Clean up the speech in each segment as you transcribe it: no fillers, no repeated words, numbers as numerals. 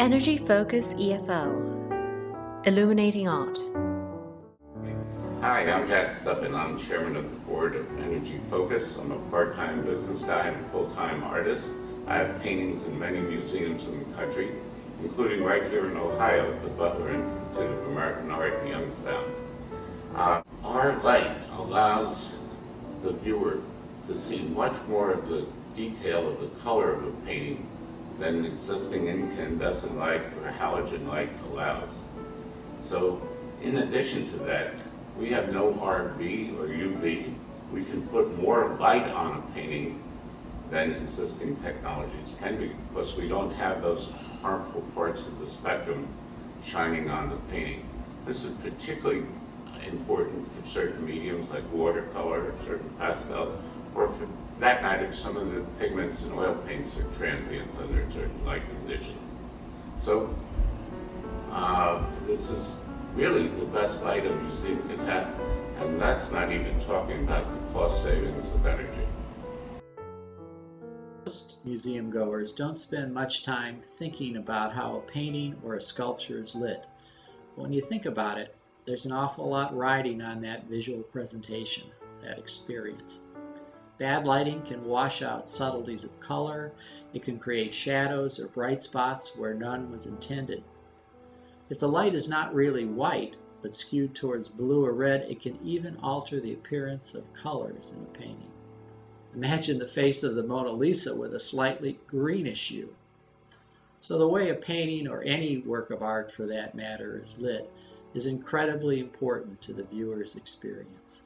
Energy Focus EFO, Illuminating Art. Hi, I'm Jack Stuppin. I'm chairman of the board of Energy Focus. I'm a part-time business guy and a full-time artist. I have paintings in many museums in the country, including right here in Ohio at the Butler Institute of American Art in Youngstown. Our light allows the viewer to see much more of the detail of the color of a painting than existing incandescent light or halogen light allows. So, in addition to that, we have no RV or UV. We can put more light on a painting than existing technologies can be, because we don't have those harmful parts of the spectrum shining on the painting. This is particularly important for certain mediums like watercolor or certain pastels, or for that matter, some of the pigments in oil paints are transient under certain light conditions. So this is really the best light a museum can have, and that's not even talking about the cost savings of energy. Most museum goers don't spend much time thinking about how a painting or a sculpture is lit. But when you think about it, there's an awful lot riding on that visual presentation, that experience. Bad lighting can wash out subtleties of color. It can create shadows or bright spots where none was intended. If the light is not really white, but skewed towards blue or red, it can even alter the appearance of colors in a painting. Imagine the face of the Mona Lisa with a slightly greenish hue. So the way a painting, or any work of art for that matter, is lit is incredibly important to the viewer's experience.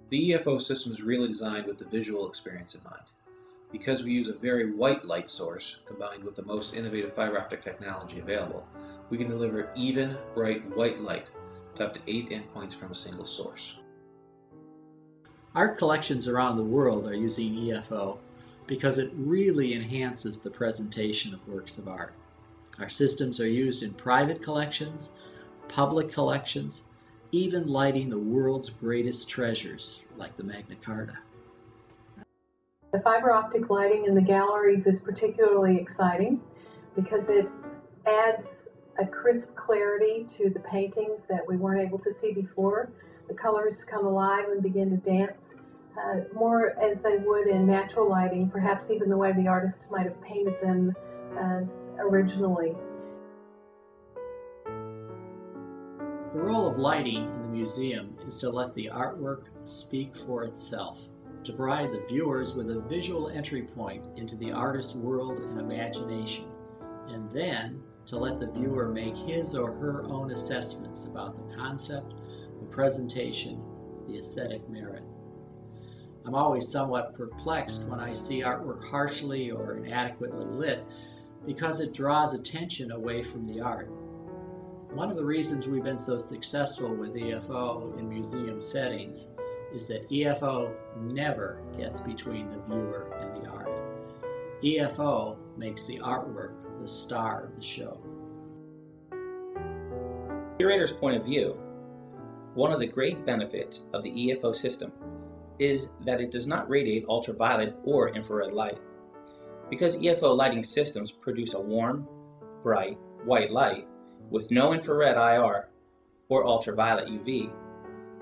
The EFO system is really designed with the visual experience in mind. Because we use a very white light source combined with the most innovative fiber optic technology available, we can deliver even, bright white light to up to 8 endpoints from a single source. Art collections around the world are using EFO because it really enhances the presentation of works of art. Our systems are used in private collections, public collections, even lighting the world's greatest treasures, like the Magna Carta. The fiber optic lighting in the galleries is particularly exciting because it adds a crisp clarity to the paintings that we weren't able to see before. The colors come alive and begin to dance more as they would in natural lighting, perhaps even the way the artist might have painted them originally. The role of lighting in the museum is to let the artwork speak for itself, to provide the viewers with a visual entry point into the artist's world and imagination, and then to let the viewer make his or her own assessments about the concept, the presentation, the aesthetic merit. I'm always somewhat perplexed when I see artwork harshly or inadequately lit because it draws attention away from the art. One of the reasons we've been so successful with EFO in museum settings is that EFO never gets between the viewer and the art. EFO makes the artwork the star of the show. From the curator's point of view, one of the great benefits of the EFO system is that it does not radiate ultraviolet or infrared light. Because EFO lighting systems produce a warm, bright, white light with no infrared IR or ultraviolet UV,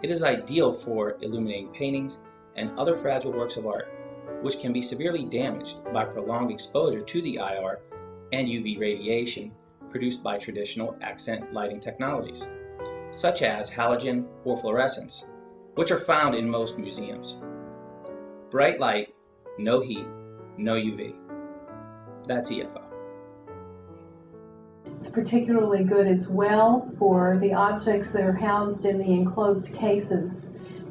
it is ideal for illuminating paintings and other fragile works of art, which can be severely damaged by prolonged exposure to the IR and UV radiation produced by traditional accent lighting technologies, such as halogen or fluorescence, which are found in most museums. Bright light, no heat, no UV. That's EFO. It's particularly good as well for the objects that are housed in the enclosed cases.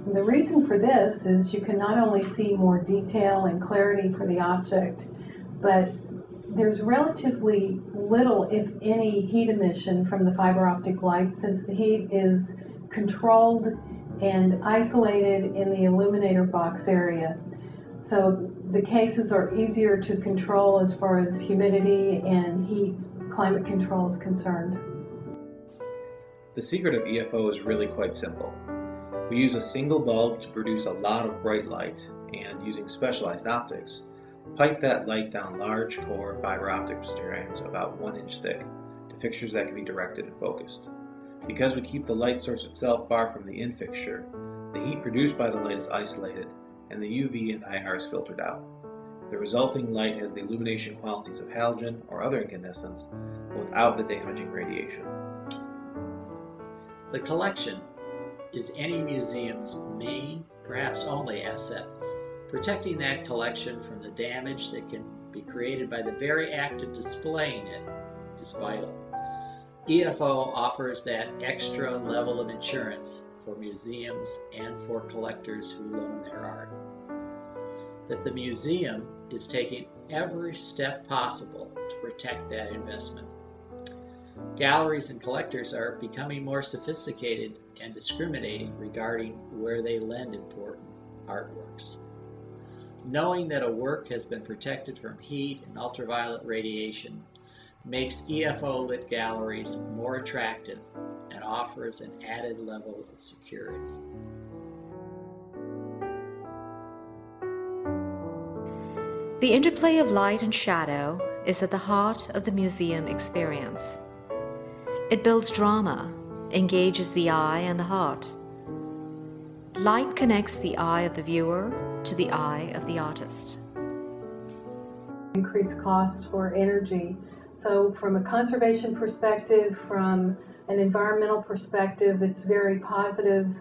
And the reason for this is you can not only see more detail and clarity for the object, but there's relatively little, if any, heat emission from the fiber optic light, since the heat is controlled and isolated in the illuminator box area. So the cases are easier to control as far as humidity and heat climate control is concerned. The secret of EFO is really quite simple. We use a single bulb to produce a lot of bright light, and using specialized optics, Pipe that light down large core fiber optic strands about 1 inch thick to fixtures that can be directed and focused. Because we keep the light source itself far from the in-fixture, the heat produced by the light is isolated and the UV and IR is filtered out. The resulting light has the illumination qualities of halogen or other incandescents, but without the damaging radiation. The collection is any museum's main, perhaps only asset. Protecting that collection from the damage that can be created by the very act of displaying it is vital. EFO offers that extra level of insurance for museums and for collectors who loan their art. That the museum is taking every step possible to protect that investment. Galleries and collectors are becoming more sophisticated and discriminating regarding where they lend important artworks. Knowing that a work has been protected from heat and ultraviolet radiation makes EFO-lit galleries more attractive and offers an added level of security. The interplay of light and shadow is at the heart of the museum experience. It builds drama, engages the eye and the heart. Light connects the eye of the viewer to the eye of the artist. Increased costs for energy. So from a conservation perspective, from an environmental perspective, it's very positive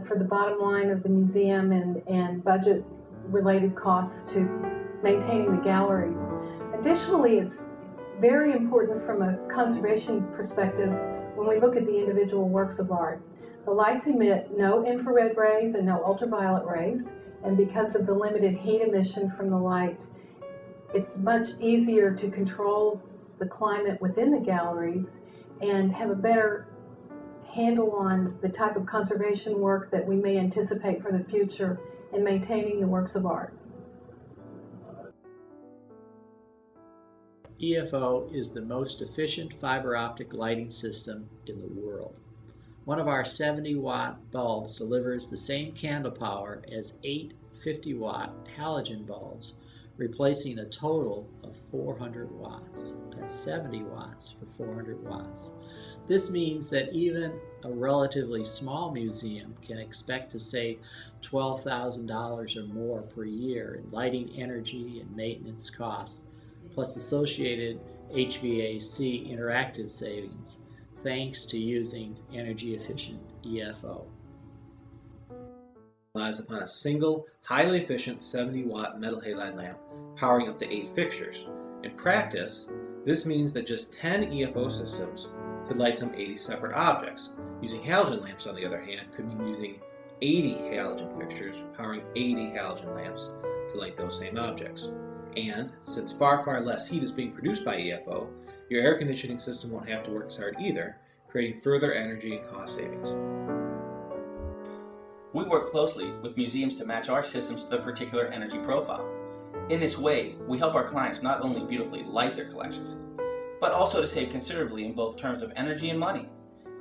for the bottom line of the museum and budget-related costs to maintaining the galleries. Additionally, it's very important from a conservation perspective when we look at the individual works of art. The lights emit no infrared rays and no ultraviolet rays, and because of the limited heat emission from the light, it's much easier to control the climate within the galleries and have a better handle on the type of conservation work that we may anticipate for the future in maintaining the works of art. EFO is the most efficient fiber optic lighting system in the world. One of our 70-watt bulbs delivers the same candle power as 8 50-watt halogen bulbs, replacing a total of 400 watts. That's 70 watts for 400 watts. This means that even a relatively small museum can expect to save $12,000 or more per year in lighting energy and maintenance costs, plus associated HVAC interactive savings, thanks to using energy-efficient EFO. Relies upon a single, highly efficient 70-watt metal halide lamp powering up to 8 fixtures. In practice, this means that just 10 EFO systems could light some 80 separate objects. Using halogen lamps, on the other hand, could mean using 80 halogen fixtures powering 80 halogen lamps to light those same objects. And, since far less heat is being produced by EFO, your air conditioning system won't have to work as hard either, creating further energy and cost savings. We work closely with museums to match our systems to their particular energy profile. In this way, we help our clients not only beautifully light their collections, but also to save considerably in both terms of energy and money,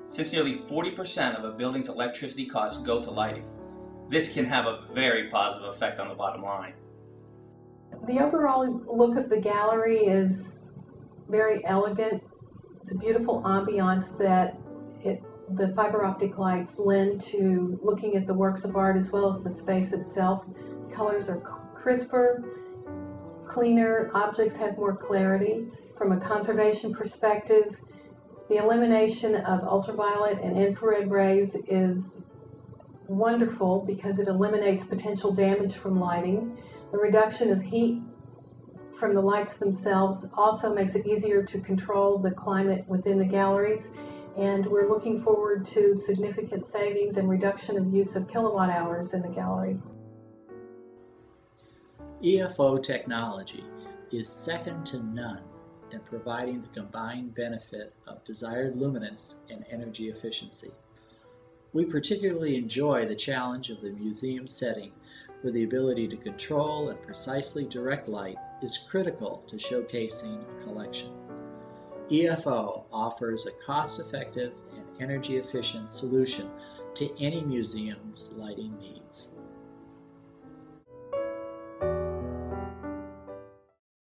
since nearly 40% of a building's electricity costs go to lighting. This can have a very positive effect on the bottom line. The overall look of the gallery is very elegant. It's a beautiful ambiance that the fiber optic lights lend to looking at the works of art as well as the space itself. Colors are crisper, cleaner, objects have more clarity. From a conservation perspective, the elimination of ultraviolet and infrared rays is wonderful because it eliminates potential damage from lighting. The reduction of heat from the lights themselves also makes it easier to control the climate within the galleries, and we're looking forward to significant savings and reduction of use of kilowatt hours in the gallery. EFO technology is second to none in providing the combined benefit of desired luminance and energy efficiency. We particularly enjoy the challenge of the museum setting, where the ability to control and precisely direct light is critical to showcasing a collection. EFO offers a cost-effective and energy-efficient solution to any museum's lighting needs.